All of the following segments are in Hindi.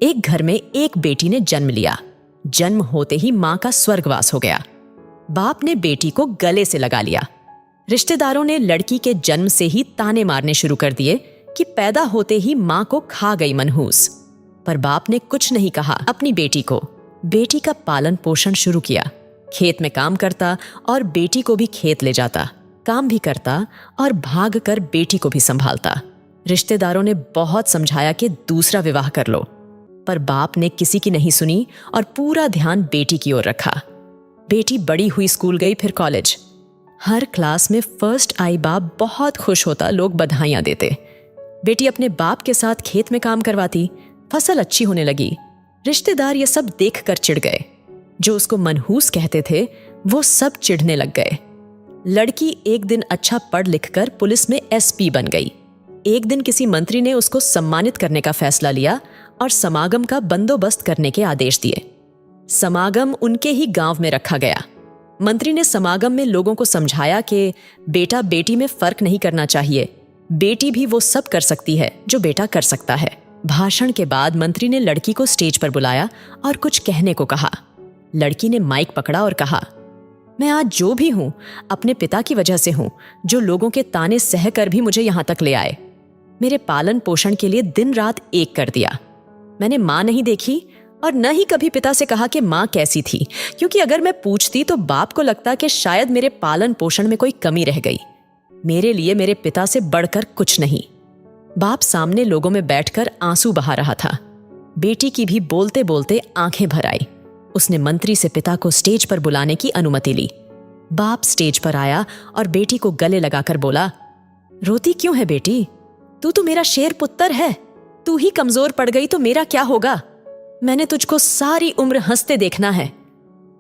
एक घर में एक बेटी ने जन्म लिया। जन्म होते ही मां का स्वर्गवास हो गया। बाप ने बेटी को गले से लगा लिया। रिश्तेदारों ने लड़की के जन्म से ही ताने मारने शुरू कर दिए कि पैदा होते ही मां को खा गई मनहूस। पर बाप ने कुछ नहीं कहा अपनी बेटी को। बेटी का पालन पोषण शुरू किया। खेत में काम करता और बेटी को भी खेत ले जाता, काम भी करता और भाग कर बेटी को भी संभालता। रिश्तेदारों ने बहुत समझाया कि दूसरा विवाह कर लो, पर बाप ने किसी की नहीं सुनी और पूरा ध्यान बेटी की ओर रखा। बेटी बड़ी हुई, स्कूल गई, फिर कॉलेज। हर क्लास में फर्स्ट आई बाप बहुत खुश होता, लोग बधाइयां देते। बेटी अपने बाप के साथ खेत में काम करवाती, फसल अच्छी होने लगी। रिश्तेदार ये सब देखकर चिढ़ गए। जो उसको मनहूस कहते थे वो सब चिढ़ने लग गए। लड़की एक दिन अच्छा पढ़ लिखकर पुलिस में एसपी बन गई। एक दिन किसी मंत्री ने उसको सम्मानित करने का फैसला लिया और समागम का बंदोबस्त करने के आदेश दिए। समागम उनके ही गांव में रखा गया। मंत्री ने समागम में लोगों को समझाया कि बेटा बेटी में फर्क नहीं करना चाहिए, बेटी भी वो सब कर सकती है जो बेटा कर सकता है। भाषण के बाद मंत्री ने लड़की को स्टेज पर बुलाया और कुछ कहने को कहा। लड़की ने माइक पकड़ा और कहा, मैं आज जो भी हूं अपने पिता की वजह से हूं, जो लोगों के ताने सहकर भी मुझे यहां तक ले आए। मेरे पालन पोषण के लिए दिन रात एक कर दिया। मैंने मां नहीं देखी और न ही कभी पिता से कहा कि मां कैसी थी, क्योंकि अगर मैं पूछती तो बाप को लगता कि शायद मेरे पालन पोषण में कोई कमी रह गई। मेरे लिए मेरे पिता से बढ़कर कुछ नहीं। बाप सामने लोगों में बैठकर आंसू बहा रहा था। बेटी की भी बोलते बोलते आंखें भर आई। उसने मंत्री से पिता को स्टेज पर बुलाने की अनुमति ली। बाप स्टेज पर आया और बेटी को गले लगाकर बोला, रोती क्यों है बेटी? तू तो मेरा शेर पुत्र है। तू ही कमजोर पड़ गई तो मेरा क्या होगा? मैंने तुझको सारी उम्र हंसते देखना है।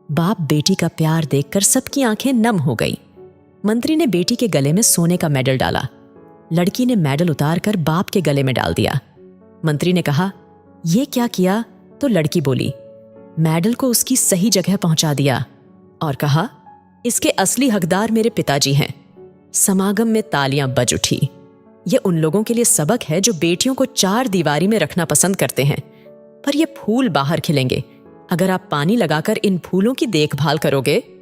बाप बेटी का प्यार देखकर सबकी आंखें नम हो गई। मंत्री ने बेटी के गले में सोने का मेडल डाला। लड़की ने मेडल उतारकर बाप के गले में डाल दिया। मंत्री ने कहा, ये क्या किया? तो लड़की बोली, मेडल को उसकी सही जगह पहुंचा दिया और कहा, इसके असली हकदार मेरे पिताजी हैं। समागम में तालियां बज उठी। यह उन लोगों के लिए सबक है जो बेटियों को चार दीवारी में रखना पसंद करते हैं। पर ये फूल बाहर खिलेंगे अगर आप पानी लगाकर इन फूलों की देखभाल करोगे।